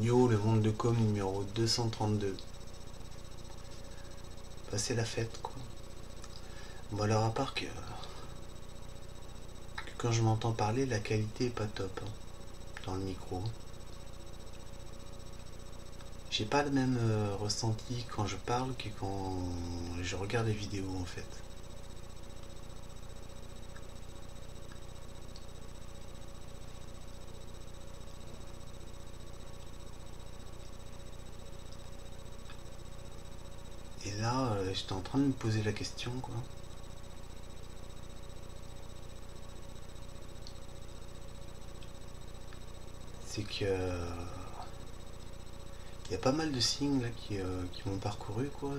Yo, le monde de com numéro 232. Passer la fête, quoi. Bon, alors, à part que quand je m'entends parler, la qualité est pas top hein, dans le micro. J'ai pas le même ressenti quand je parle que quand je regarde les vidéos, en fait. Et là, j'étais en train de me poser la question, quoi. C'est que il y a pas mal de signes là qui m'ont parcouru, quoi.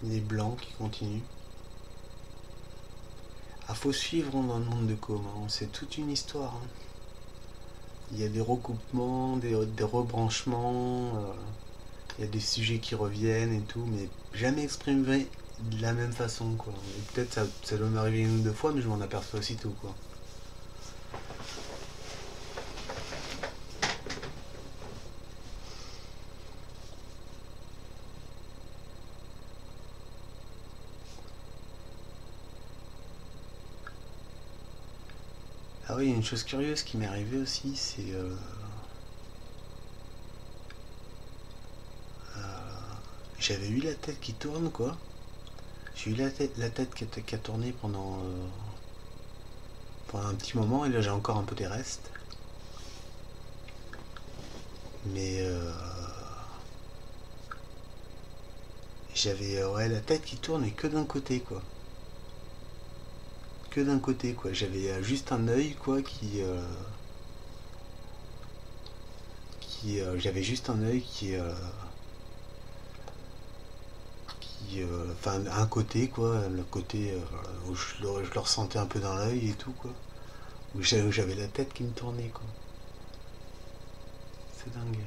Les blancs qui continuent. Ah, faut suivre dans le monde de com, hein. C'est toute une histoire, hein. Il y a des recoupements, des rebranchements, il y a des sujets qui reviennent et tout, mais jamais exprimé de la même façon, quoi. Et peut-être ça doit m'arriver une ou deux fois, mais je m'en aperçois aussitôt, quoi. Ah oui, il y a une chose curieuse qui m'est arrivée aussi, c'est j'avais eu la tête qui tourne, quoi. J'ai eu la tête qui a tourné pendant un petit moment, et là j'ai encore un peu des restes. Mais j'avais ouais, la tête qui tourne et que d'un côté, quoi. Que d'un côté, quoi. J'avais juste un œil, quoi, j'avais juste un œil enfin, un côté, quoi, le côté où je le ressentais un peu dans l'œil et tout, quoi. Où j'avais la tête qui me tournait, quoi. C'est dingue.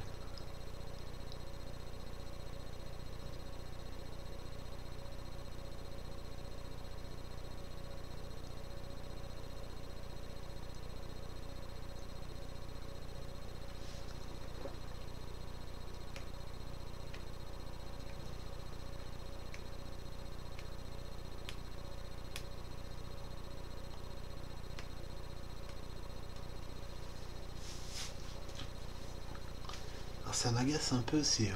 Alors ça m'agace un peu, c'est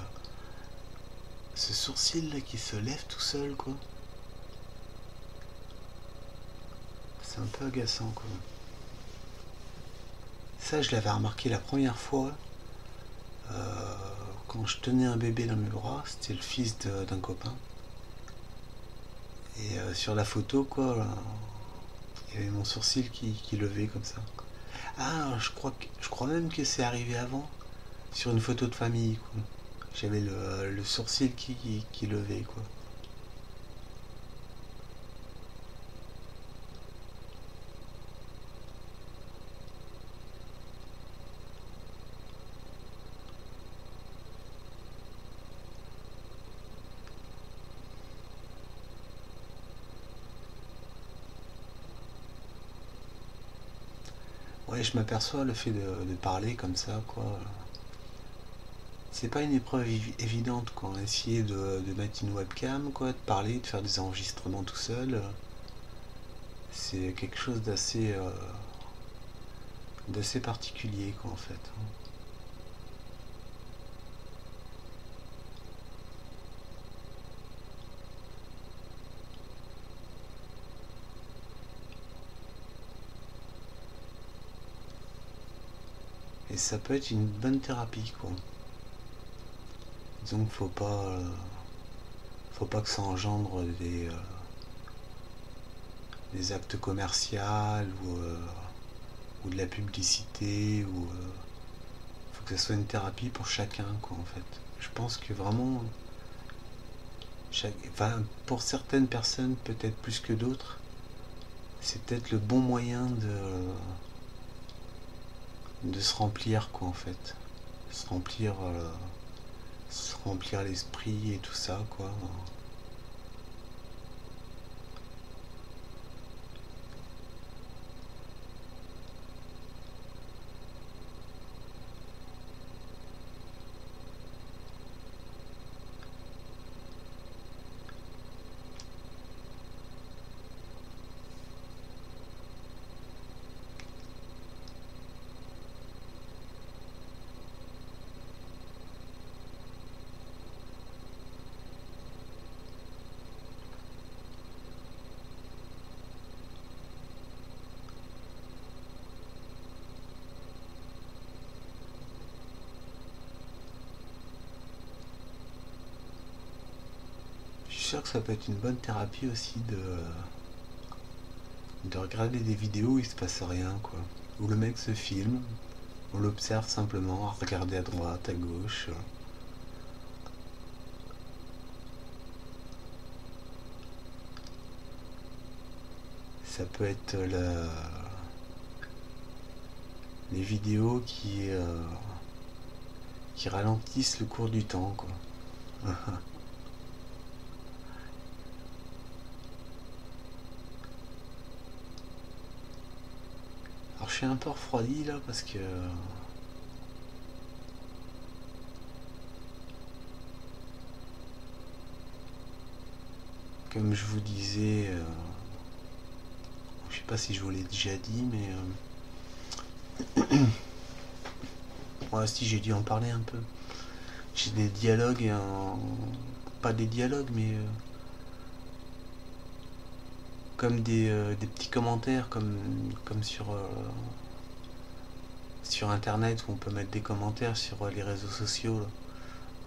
ce sourcil là qui se lève tout seul, quoi. C'est un peu agaçant, quoi. Ça, je l'avais remarqué la première fois quand je tenais un bébé dans mes bras. C'était le fils d'un copain. Et sur la photo, quoi, là, il y avait mon sourcil qui levait comme ça. Ah, je crois même que c'est arrivé avant, sur une photo de famille, quoi. J'avais le sourcil qui levait, quoi. Ouais, je m'aperçois le fait de parler comme ça, quoi. C'est pas une épreuve évidente, quoi. Essayer de mettre une webcam, quoi, de parler, de faire des enregistrements tout seul, c'est quelque chose d'assez particulier, quoi, en fait. Et ça peut être une bonne thérapie, quoi. Disons qu'il faut pas que ça engendre des actes commerciaux ou de la publicité, ou faut que ça soit une thérapie pour chacun, quoi, en fait. Je pense que vraiment, enfin, pour certaines personnes, peut-être plus que d'autres, c'est peut-être le bon moyen de se remplir, quoi, en fait. Se remplir, se remplir l'esprit et tout ça, quoi. Je suis sûr que ça peut être une bonne thérapie aussi de regarder des vidéos où il se passe rien, quoi. Où le mec se filme, on l'observe simplement à regarder à droite, à gauche. Ça peut être les vidéos qui ralentissent le cours du temps, quoi. Alors je suis un peu refroidi là parce que comme je vous disais, je sais pas si je vous l'ai déjà dit, mais ouais, si j'ai dû en parler un peu. J'ai des dialogues, pas des dialogues, mais comme des petits commentaires, comme sur internet où on peut mettre des commentaires sur les réseaux sociaux. Là.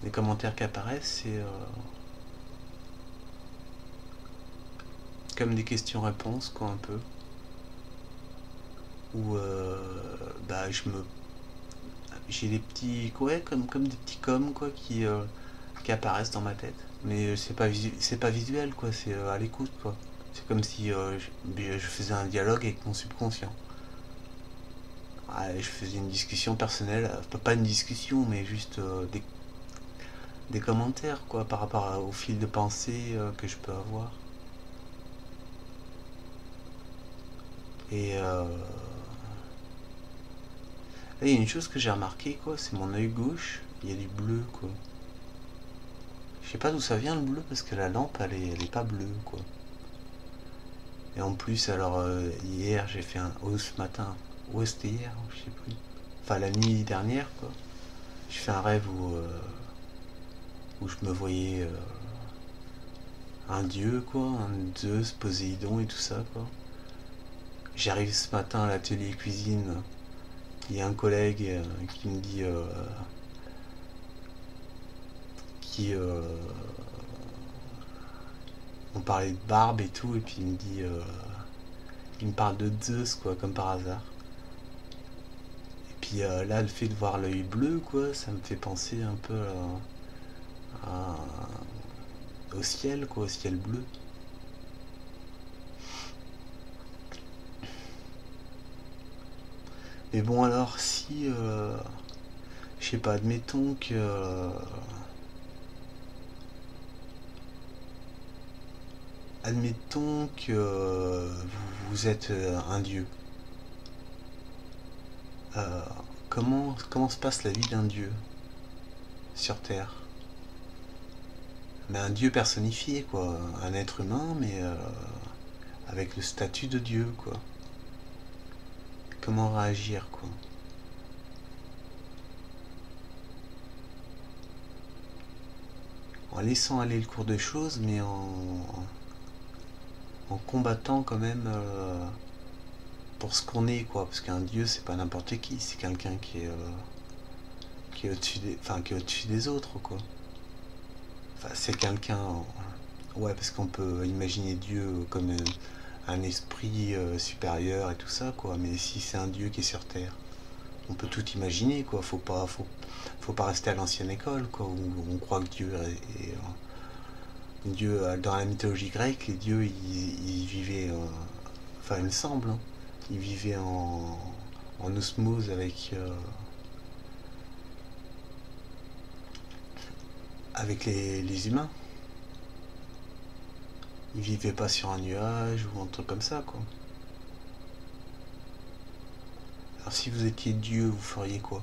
Les commentaires qui apparaissent, c'est comme des questions-réponses, quoi, un peu. Où bah, j'ai des petits, ouais, comme des petits coms, quoi, qui apparaissent dans ma tête. Mais c'est pas visuel, quoi, c'est à l'écoute, quoi. C'est comme si je faisais un dialogue avec mon subconscient. Ouais, je faisais une discussion personnelle, pas une discussion, mais juste des commentaires, quoi, par rapport au fil de pensée que je peux avoir. Et il y a une chose que j'ai remarqué, quoi, c'est mon œil gauche, il y a du bleu, quoi. Je sais pas d'où ça vient le bleu, parce que la lampe, elle est pas bleue, quoi. Et en plus, alors, hier, j'ai fait ce matin, ou c'était hier, je sais plus. Enfin, la nuit dernière, quoi. J'ai fait un rêve où je me voyais un dieu, quoi, un Zeus, Poséidon et tout ça, quoi. J'arrive ce matin à l'atelier cuisine, il y a un collègue qui me dit, qui, on parlait de barbe et tout, et puis il me dit, il me parle de Zeus, quoi, comme par hasard. Et puis là, le fait de voir l'œil bleu, quoi, ça me fait penser un peu au ciel, quoi, au ciel bleu. Mais bon, alors, si, je sais pas, admettons que vous êtes un dieu. Euh, comment se passe la vie d'un dieu sur Terre? Mais un dieu personnifié, quoi. Un être humain, mais avec le statut de dieu, quoi. Comment réagir, quoi. En laissant aller le cours de choses, mais en combattant quand même pour ce qu'on est, quoi. Parce qu'un dieu, c'est pas n'importe qui, c'est quelqu'un qui est au-dessus des, enfin, qui est au-dessus des autres, quoi. Enfin, c'est quelqu'un, ouais, parce qu'on peut imaginer Dieu comme un esprit supérieur et tout ça, quoi. Mais si c'est un dieu qui est sur Terre, on peut tout imaginer, quoi. Faut pas rester à l'ancienne école, quoi, où on croit que Dieu est Dieu, dans la mythologie grecque, les dieux, ils vivaient, enfin, il me semble, hein, ils vivaient en osmose avec les humains. Ils vivaient pas sur un nuage ou un truc comme ça, quoi. Alors si vous étiez Dieu, vous feriez quoi?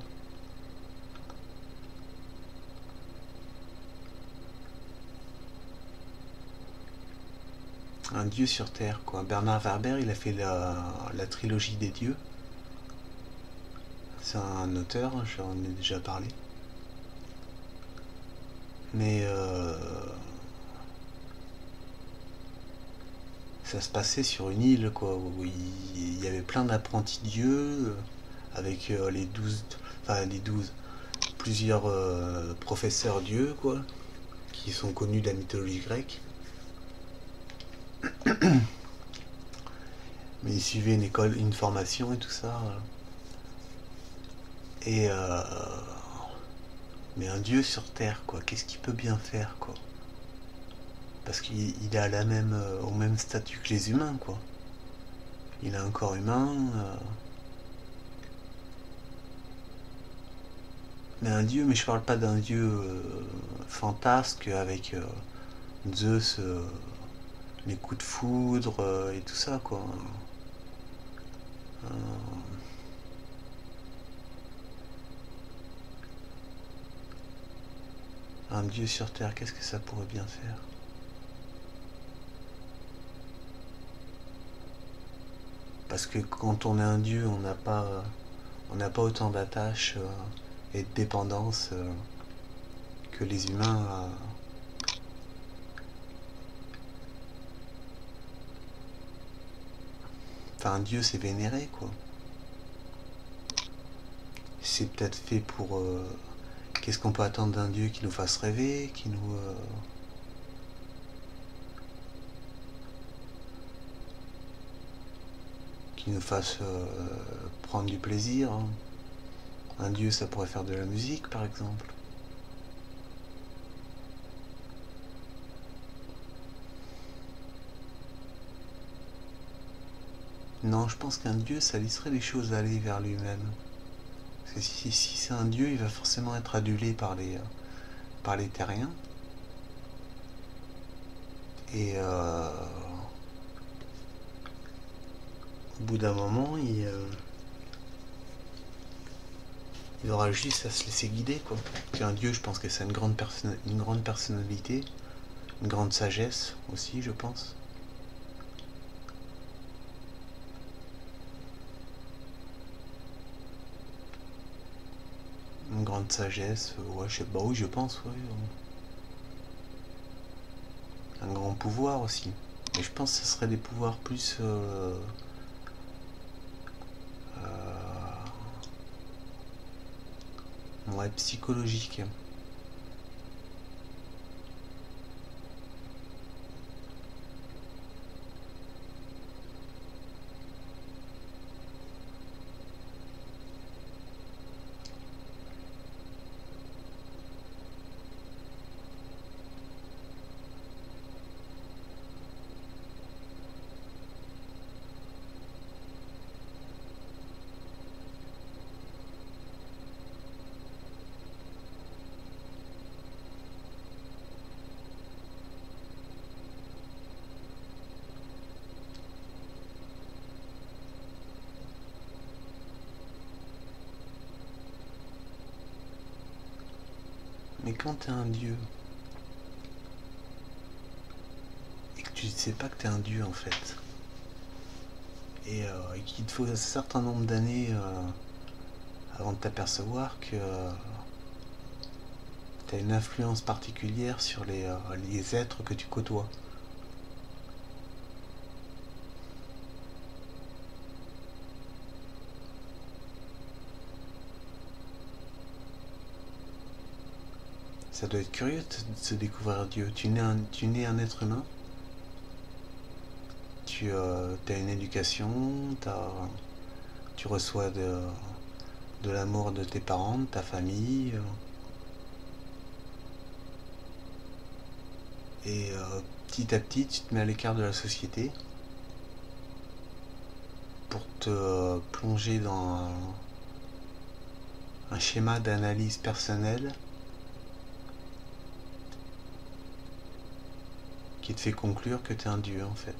Un dieu sur Terre, quoi. Bernard Werber, il a fait la trilogie des dieux. C'est un auteur, j'en ai déjà parlé. Mais ça se passait sur une île, quoi, où il y avait plein d'apprentis dieux, avec les 12, plusieurs professeurs dieux, quoi, qui sont connus de la mythologie grecque. Mais ils suivaient une école, une formation et tout ça. Et mais un dieu sur Terre, quoi, qu'est-ce qu'il peut bien faire, quoi? Parce qu'il est à au même statut que les humains, quoi. Il a un corps humain. Mais un dieu, mais je parle pas d'un dieu fantasque avec Zeus, les coups de foudre et tout ça, quoi. Euh, un dieu sur Terre, qu'est-ce que ça pourrait bien faire? Parce que quand on est un dieu, on n'a pas autant d'attaches et de dépendance que les humains. Enfin, un dieu, c'est vénéré, quoi. C'est peut-être fait pour. Qu'est-ce qu'on peut attendre d'un dieu qui nous fasse rêver, qui nous fasse prendre du plaisir, hein. Un dieu, ça pourrait faire de la musique, par exemple. Non, je pense qu'un dieu, ça laisserait les choses aller vers lui-même. Parce que si c'est un dieu, il va forcément être adulé par les terriens. Et au bout d'un moment, il aura juste à se laisser guider, quoi. Qu'un dieu, je pense que c'est une grande personnalité, une grande sagesse aussi, je pense. Une grande sagesse, ouais, je sais pas, oui, je pense, ouais. Un grand pouvoir aussi. Mais je pense que ce serait des pouvoirs plus ouais, psychologiques. Mais quand t'es un dieu, et que tu ne sais pas que t'es un dieu en fait, et qu'il te faut un certain nombre d'années avant de t'apercevoir que t'as une influence particulière sur les êtres que tu côtoies. Ça doit être curieux de se découvrir Dieu. Tu nais un être humain, tu as une éducation, tu reçois de l'amour de tes parents, de ta famille, et petit à petit tu te mets à l'écart de la société pour te plonger dans un schéma d'analyse personnelle qui te fait conclure que tu es un dieu en fait.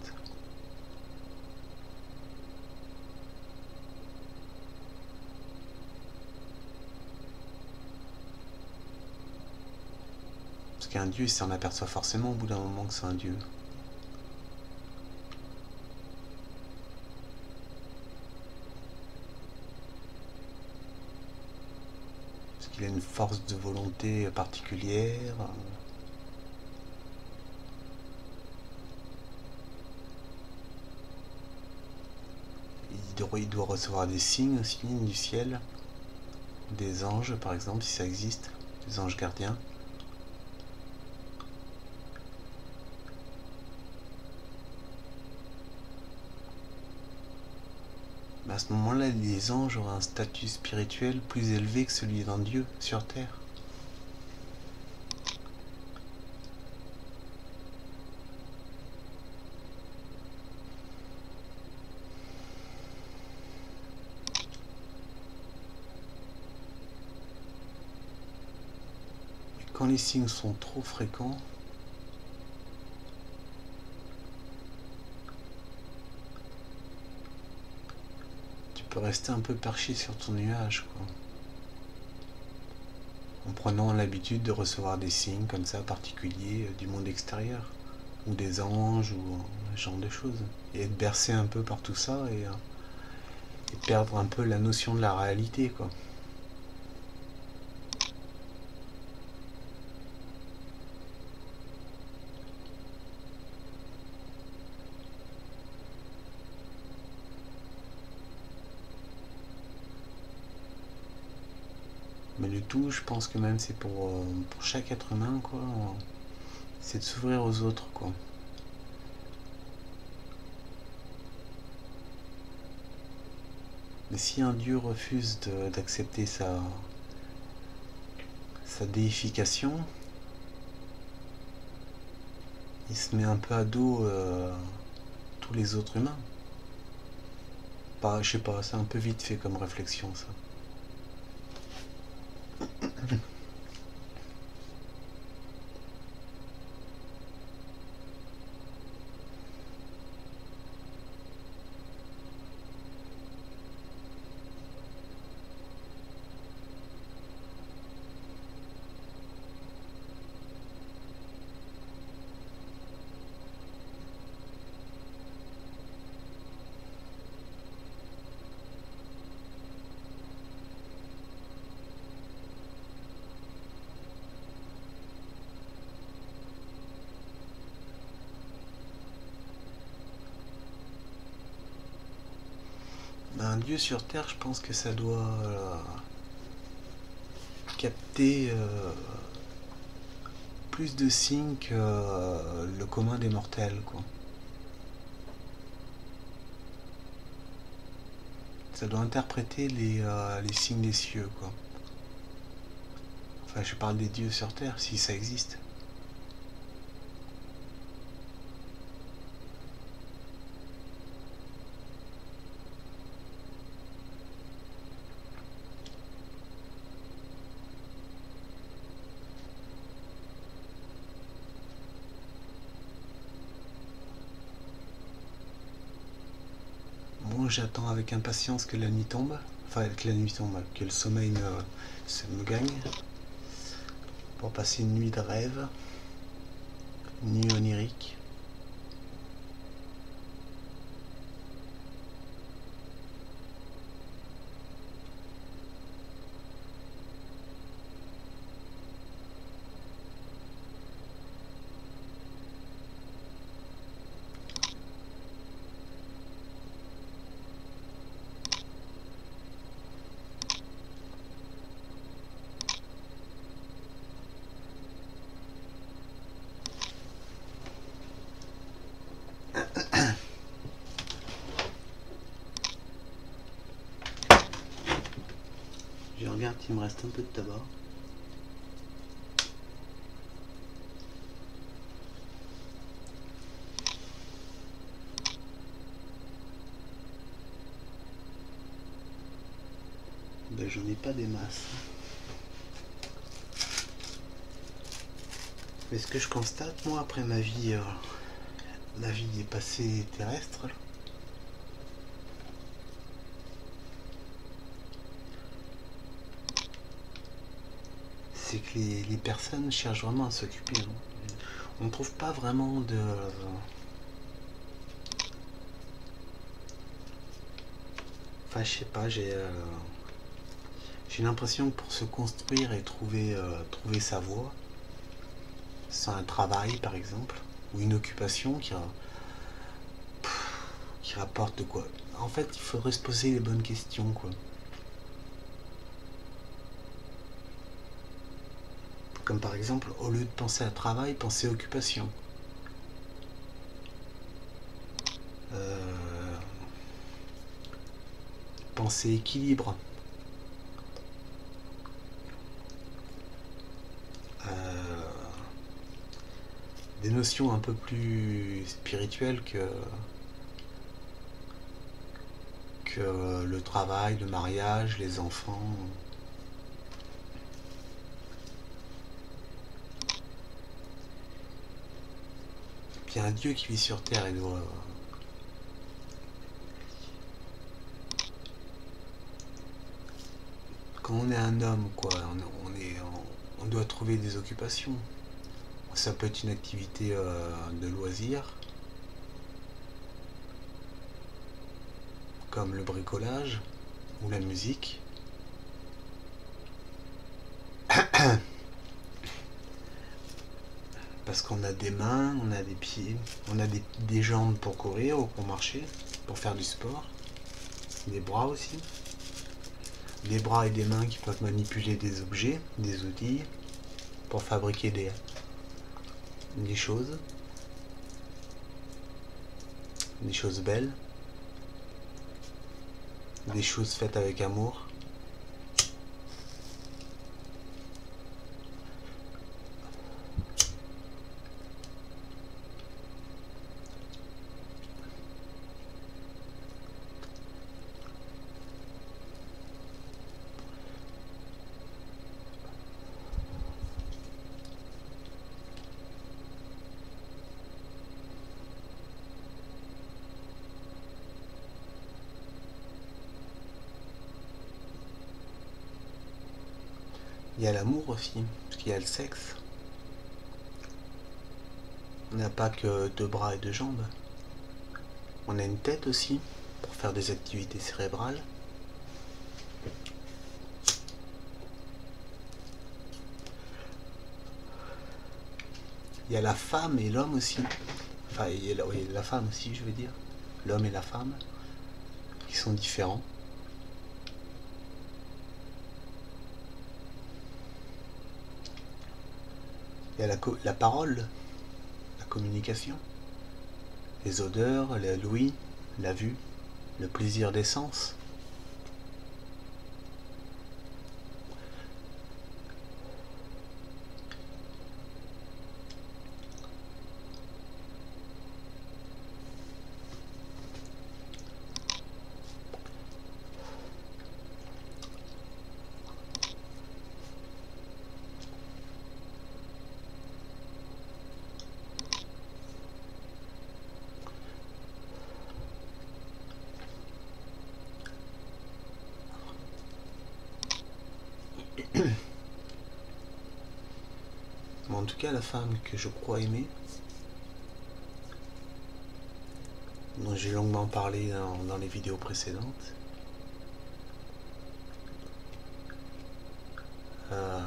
Parce qu'un dieu, il s'en aperçoit forcément au bout d'un moment que c'est un dieu. Parce qu'il a une force de volonté particulière. Il doit recevoir des signes aussi du ciel, des anges par exemple, si ça existe, des anges gardiens. Mais à ce moment-là, les anges auraient un statut spirituel plus élevé que celui d'un dieu sur Terre. Et quand les signes sont trop fréquents, tu peux rester un peu perché sur ton nuage, quoi. En prenant l'habitude de recevoir des signes comme ça particuliers du monde extérieur, ou des anges, ou ce genre de choses. Et être bercé un peu par tout ça et perdre un peu la notion de la réalité, quoi. Mais le tout, je pense que même c'est pour chaque être humain, quoi. C'est de s'ouvrir aux autres, quoi. Mais si un dieu refuse d'accepter sa déification, il se met un peu à dos tous les autres humains. Je sais pas, c'est un peu vite fait comme réflexion, ça. Un dieu sur Terre, je pense que ça doit capter plus de signes que le commun des mortels, quoi. Ça doit interpréter les signes des cieux, quoi. Enfin, je parle des dieux sur Terre, si ça existe. Moi, j'attends avec impatience que la nuit tombe. Enfin, que la nuit tombe, que le sommeil me gagne. Pour passer une nuit de rêve. Une nuit onirique. Je regarde s'il me reste un peu de tabac. Ben, j'en ai pas des masses. Mais ce que je constate, moi, après ma vie est passée terrestre, là, c'est que les personnes cherchent vraiment à s'occuper. On ne trouve pas vraiment de... Enfin, je sais pas, j'ai l'impression que pour se construire et trouver sa voie, c'est un travail par exemple, ou une occupation qui rapporte de quoi. En fait, il faudrait se poser les bonnes questions, quoi. Comme par exemple, au lieu de penser à travail, penser à occupation. Penser équilibre. Des notions un peu plus spirituelles que le travail, le mariage, les enfants. Puis il y a un Dieu qui vit sur Terre et doit... Quand on est un homme, quoi, on doit trouver des occupations. Ça peut être une activité de loisir, comme le bricolage ou la musique. Parce qu'on a des mains, on a des pieds, on a des jambes pour courir ou pour marcher, pour faire du sport. Des bras aussi. Des bras et des mains qui peuvent manipuler des objets, des outils, pour fabriquer des choses belles, des choses faites avec amour. Il y a l'amour aussi, parce qu'il y a le sexe. On n'a pas que deux bras et deux jambes. On a une tête aussi, pour faire des activités cérébrales. Il y a la femme et l'homme aussi. Enfin, il y a la femme aussi, je veux dire. L'homme et la femme, qui sont différents. Il y a la parole, la communication, les odeurs, l'ouïe, la vue, le plaisir des sens. Mais en tout cas, la femme que je crois aimer, dont j'ai longuement parlé dans les vidéos précédentes, euh,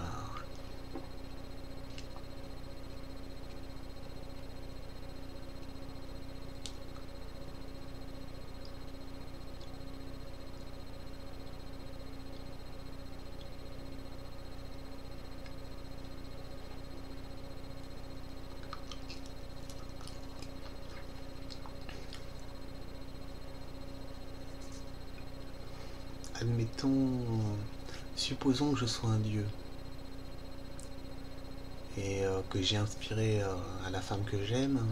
admettons, Supposons que je sois un dieu et que j'ai inspiré à la femme que j'aime,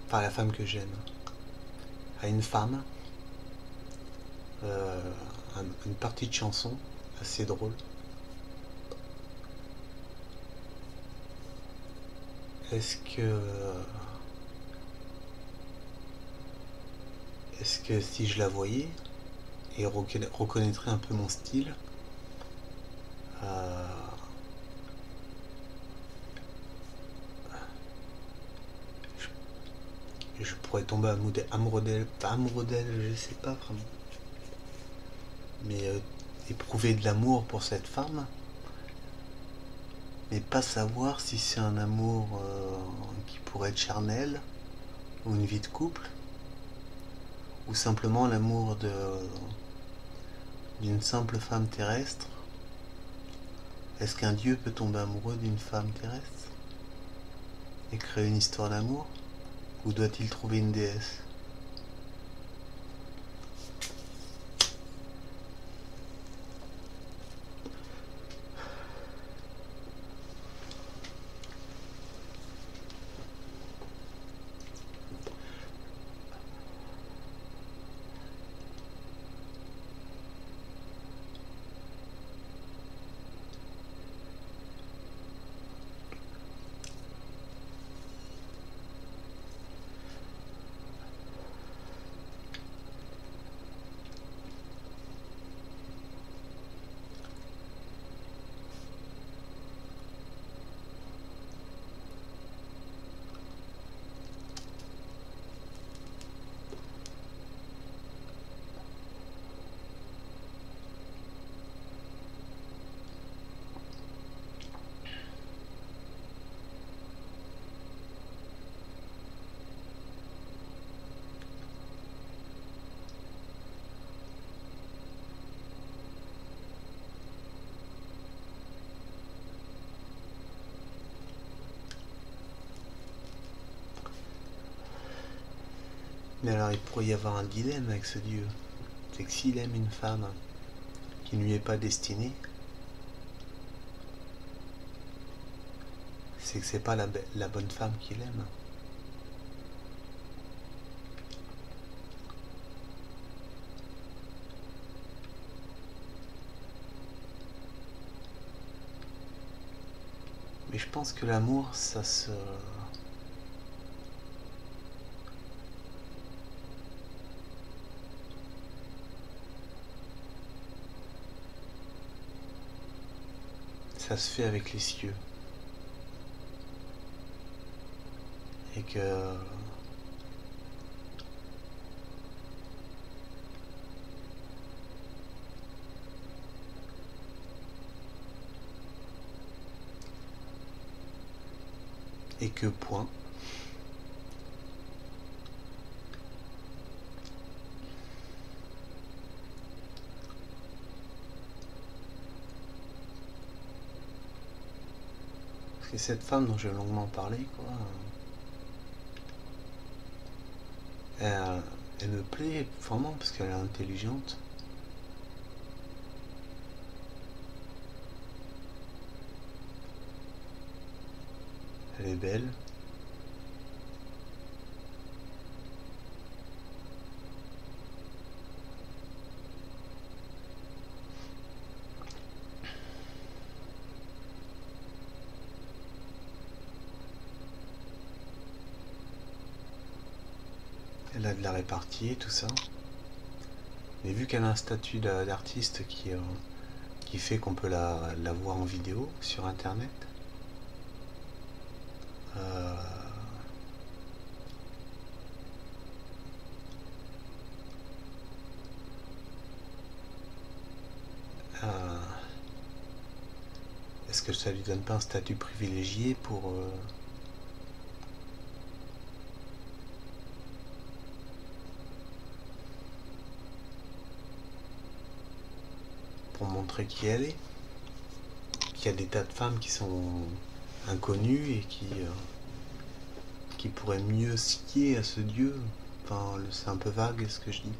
enfin à la femme que j'aime, à une femme, euh, une partie de chanson assez drôle. Est-ce que, est-ce que si je la voyais et reconnaîtrait un peu mon style, euh, je pourrais tomber amoureux d'elle, je sais pas vraiment. Mais éprouver de l'amour pour cette femme, mais pas savoir si c'est un amour qui pourrait être charnel, ou une vie de couple, ou simplement l'amour d'une simple femme terrestre. Est-ce qu'un dieu peut tomber amoureux d'une femme terrestre et créer une histoire d'amour, ou doit-il trouver une déesse? Mais alors il pourrait y avoir un dilemme avec ce dieu. C'est que s'il aime une femme qui ne lui est pas destinée, c'est que c'est pas la bonne femme qu'il aime. Mais je pense que l'amour, ça se fait avec les cieux. Et que point. Parce que cette femme dont j'ai longuement parlé, quoi, elle me plaît vraiment parce qu'elle est intelligente. Elle est belle. Elle a de la répartie, tout ça. Mais vu qu'elle a un statut d'artiste qui fait qu'on peut la voir en vidéo sur internet, euh, euh, est-ce que ça lui donne pas un statut privilégié pour montrer qui elle est? Qu'il y a des tas de femmes qui sont inconnues et qui pourraient mieux scier à ce dieu. Enfin, c'est un peu vague ce que je dis.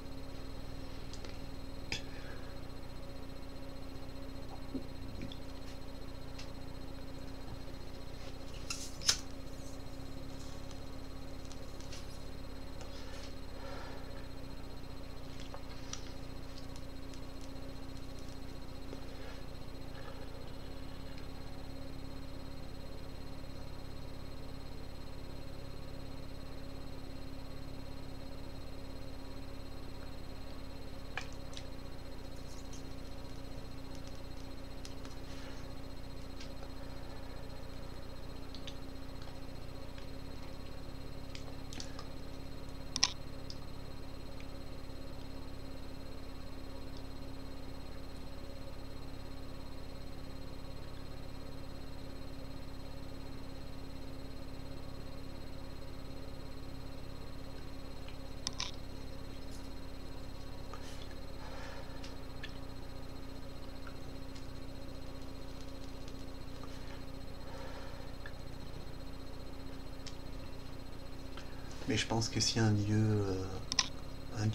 Mais je pense que si un dieu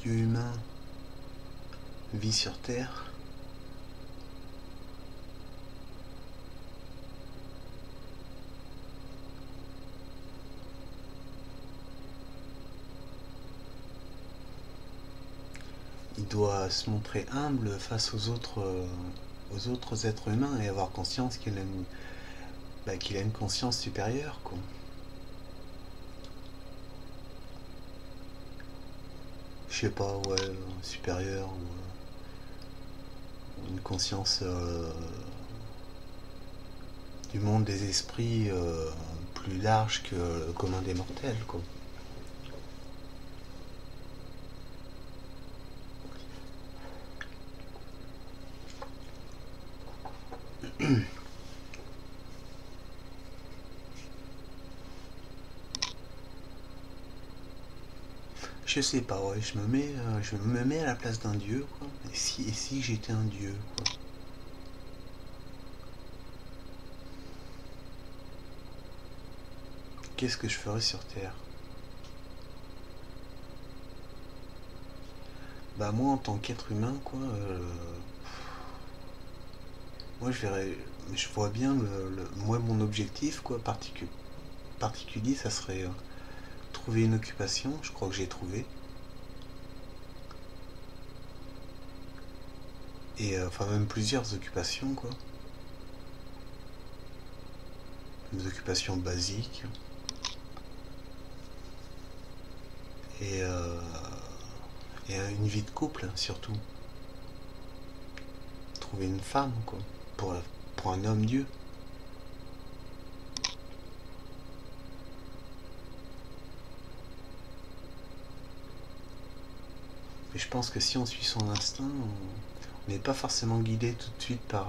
humain vit sur Terre, il doit se montrer humble face aux autres êtres humains et avoir conscience qu'il a une conscience supérieure, quoi. Je sais pas, ouais, supérieure, ou une conscience du monde des esprits plus large que le commun des mortels, quoi. Je sais pas, ouais, je me mets à la place d'un dieu, quoi. Et si j'étais un dieu, quoi. Qu'est-ce que je ferais sur Terre? Bah moi, en tant qu'être humain, quoi, moi je vois bien moi mon objectif, quoi, particulier, ça serait trouver une occupation. Je crois que j'ai trouvé. Et enfin même plusieurs occupations, quoi. Des occupations basiques. Et, euh, et une vie de couple, surtout. Trouver une femme, quoi. Pour un homme Dieu. Mais je pense que si on suit son instinct, on n'est pas forcément guidé tout de suite par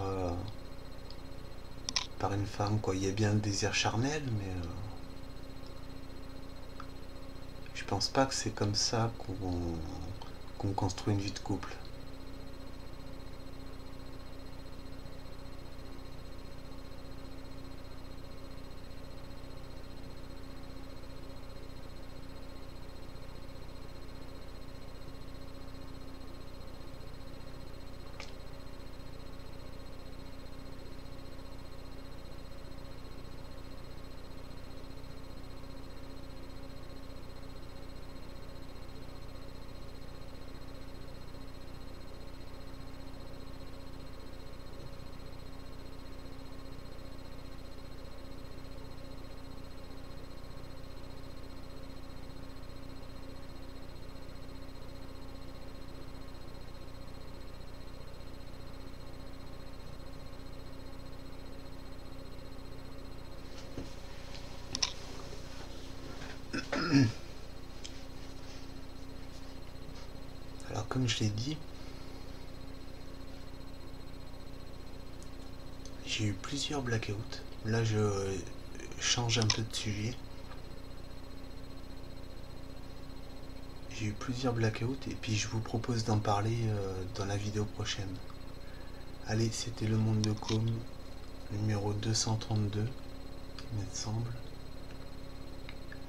une femme, quoi. Il y a bien le désir charnel, mais je pense pas que c'est comme ça qu'on construit une vie de couple. Alors comme je l'ai dit, j'ai eu plusieurs blackouts. Là je change un peu de sujet. J'ai eu plusieurs blackouts et puis je vous propose d'en parler dans la vidéo prochaine. Allez, c'était le monde de Com, numéro 232, il me semble.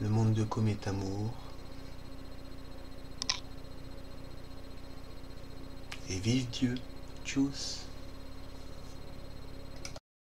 Le monde de Com est amour. Et vive Dieu. Tchuss.